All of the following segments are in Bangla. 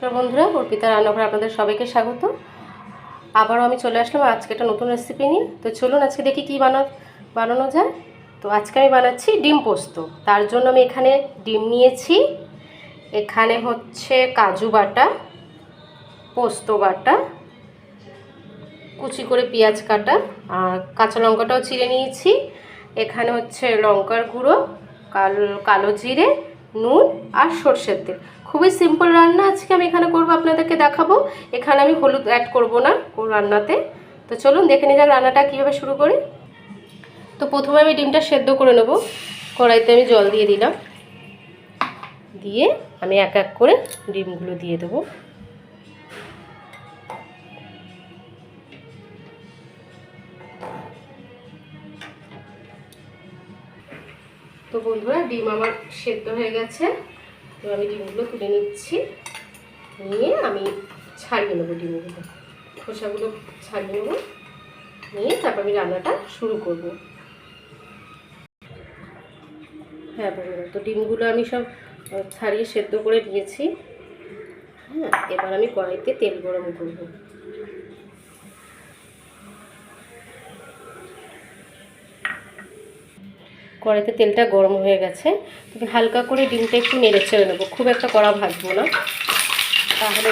নমস্কার বন্ধুরা, অর্পিতা রান্নাঘরে আপনাদের সবাইকে স্বাগত। আবারও আমি চলে আসলাম আজকে একটা নতুন রেসিপি নিয়ে। তো চলুন আজকে দেখি কী বানানো যায়। তো আজকে আমি বানাচ্ছি ডিম পোস্ত। তার জন্য আমি এখানে ডিম নিয়েছি, এখানে হচ্ছে কাজু বাটা, পোস্ত বাটা, কুচি করে পেঁয়াজ কাটা, আর কাঁচা লঙ্কাটাও চিড়ে নিয়েছি। এখানে হচ্ছে লঙ্কার গুঁড়ো, কালো জিরে, নুন আর সর্ষের তেল। খুবই সিম্পল রান্না আজকে আমি এখানে করব, আপনাদেরকে দেখাবো। এখানে আমি হলুদ অ্যাড করব না রান্নাতে। তো চলুন দেখে নিয়ে যাক রান্নাটা কীভাবে শুরু করি। তো প্রথমে আমি ডিমটা সেদ্ধ করে নেব। কড়াইতে আমি জল দিয়ে দিলাম, দিয়ে আমি এক এক করে ডিমগুলো দিয়ে দেবো। তো বন্ধুরা, ডিম আমার সেদ্ধ হয়ে গেছে। তো আমি ডিমগুলো তুলে নিচ্ছি, নিয়ে আমি ছাড়িয়ে নেবো ডিমগুলো, খোসাগুলো ছাড়িয়ে নেবো, নিয়ে তারপর আমি রান্নাটা শুরু করব। হ্যাঁ বন্ধুরা, তো ডিমগুলো আমি সব ছাড়িয়ে সেদ্ধ করে নিয়েছি। হ্যাঁ, এবার আমি কড়াইতে তেল গরম করব। কড়াইতে তেলটা গরম হয়ে গেছে। তুমি হালকা করে ডিমটা একটু নেড়ে চেড়ে নেবো, খুব একটা কড়া ভাজবো না, তাহলে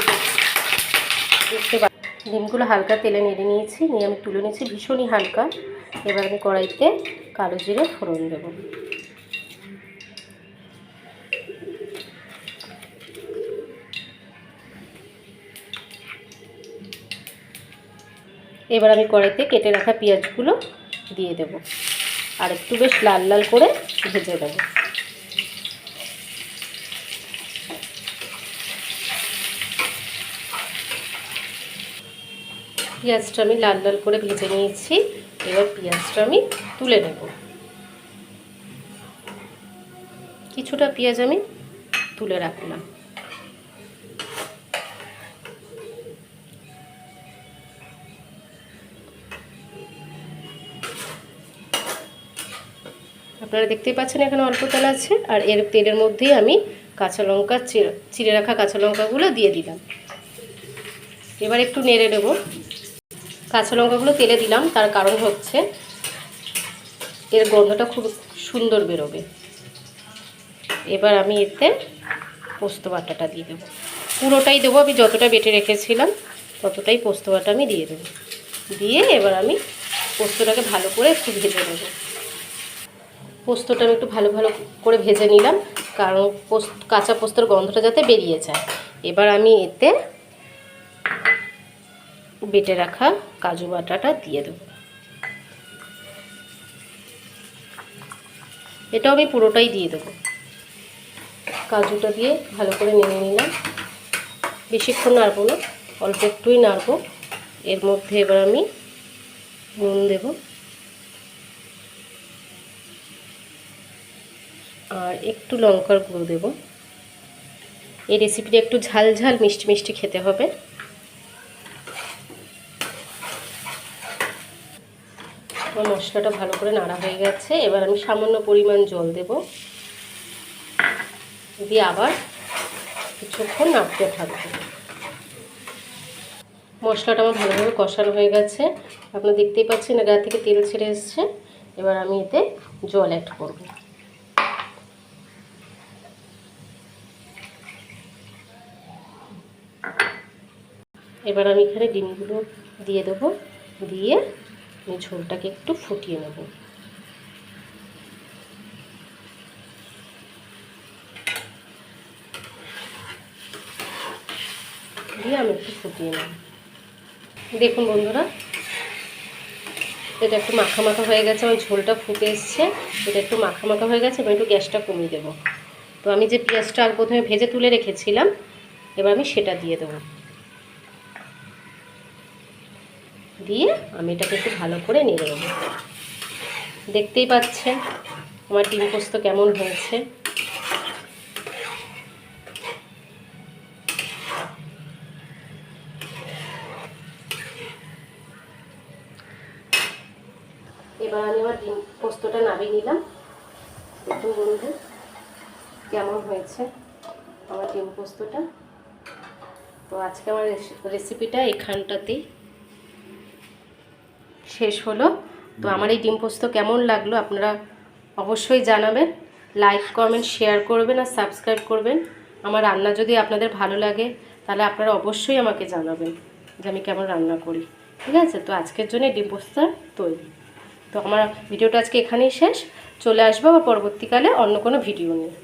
দেখতে পাচ্ছি। ডিমগুলো হালকা তেলে নেড়ে নিয়েছি, নিয়ে আমি তুলে নিয়েছি ভীষণই হালকা। এবার আমি কড়াইতে কালো জিরে ফোড়ন দেব। এবার আমি কড়াইতে কেটে রাখা পেঁয়াজগুলো দিয়ে দেব, আর একটু বেশ লাল লাল করে ভেজে দেব। পেঁয়াজটা আমি লাল লাল করে ভেজে নিয়েছি। এবার পেঁয়াজটা আমি তুলে নেব। কিছুটা পেঁয়াজ আমি তুলে রাখলাম। আপনারা দেখতেই পাচ্ছেন এখানে অল্প তেল আছে, আর এর তেলের মধ্যেই আমি কাঁচা লঙ্কা চিড়ে রাখা কাঁচা লঙ্কাগুলো দিয়ে দিলাম। এবার একটু নেড়ে নেব। কাঁচা লঙ্কাগুলো তেলে দিলাম, তার কারণ হচ্ছে এর গন্ধটা খুব সুন্দর বেরোবে। এবার আমি এতে পোস্ত বাটাটা দিয়ে দেবো, পুরোটাই দেবো। আমি যতটা বেটে রেখেছিলাম ততটাই পোস্ত বাটা আমি দিয়ে দেবো। দিয়ে এবার আমি পোস্তটাকে ভালো করে একটু ভেজে নেব। পোস্তটা আমি একটু ভালো করে ভেজে নিলাম, কারণ কাঁচা পোস্তর গন্ধটা যাতে বেরিয়ে যায়। এবার আমি এতে বেটে রাখা কাজু বাটাটা দিয়ে দেবো। এটাও আমি পুরোটাই দিয়ে দেবো। কাজুটা দিয়ে ভালো করে নেড়ে নিলাম। বেশিক্ষণ নাড়বো না, অল্প একটুই নাড়বো। এর মধ্যে এবার আমি নুন দেব, আর একটু লঙ্কার গুঁড়ো দেব। এই রেসিপিটা একটু ঝাল ঝাল মিষ্টি মিষ্টি খেতে হবে। আমার মশলাটা ভালো করে নাড়া হয়ে গেছে। এবার আমি সামান্য পরিমাণ জল দেব, দিয়ে আবার কিছুক্ষণ নাড়তে থাকবো। মশলাটা আমার ভালোভাবে কষানো হয়ে গেছে, আপনারা দেখতেই পাচ্ছেন গা থেকে তেল ছেড়ে এসছে। এবার আমি এতে জল অ্যাড করব। এবার আমি এখানে ডিমগুলো দিয়ে দেবো, দিয়ে আমি ঝোলটাকে একটু ফুটিয়ে নেব। দিয়ে আমি একটু ফুটিয়ে নেব। দেখুন বন্ধুরা, এটা একটু মাখা মাখা হয়ে গেছে, আমার ঝোলটা ফুটে এসছে। এটা একটু মাখা মাখা হয়ে গেছে, এবার একটু গ্যাসটা কমিয়ে দেবো। তো আমি যে পেঁয়াজটা আর প্রথমে ভেজে তুলে রেখেছিলাম, এবার আমি সেটা দিয়ে দেবো। দিয়ে আমি এটাকে একটু ভালো করে নেড়ে নেব। দেখতেই পাচ্ছেন আমার ডিম পোস্ত কেমন হয়েছে। এবার আমি আমার ডিম পোস্তটা নামিয়ে নিলাম। দেখুন বন্ধু কেমন হয়েছে আমার ডিম পোস্তটা। তো আজকে আমার রেসিপিটা এখানটাতেই শেষ হলো। তো আমার এই ডিম পোস্ত কেমন লাগলো আপনারা অবশ্যই জানাবেন, লাইক কমেন্ট শেয়ার করবেন আর সাবস্ক্রাইব করবেন। আমার রান্না যদি আপনাদের ভালো লাগে তাহলে আপনারা অবশ্যই আমাকে জানাবেন যে আমি কেমন রান্না করি। ঠিক আছে, তো আজকের জন্য ডিম পোস্ত তৈরি। তো আমার ভিডিওটা আজকে এখানেই শেষ। চলে আসবো আবার পরবর্তীকালে অন্য কোনো ভিডিও নিয়ে।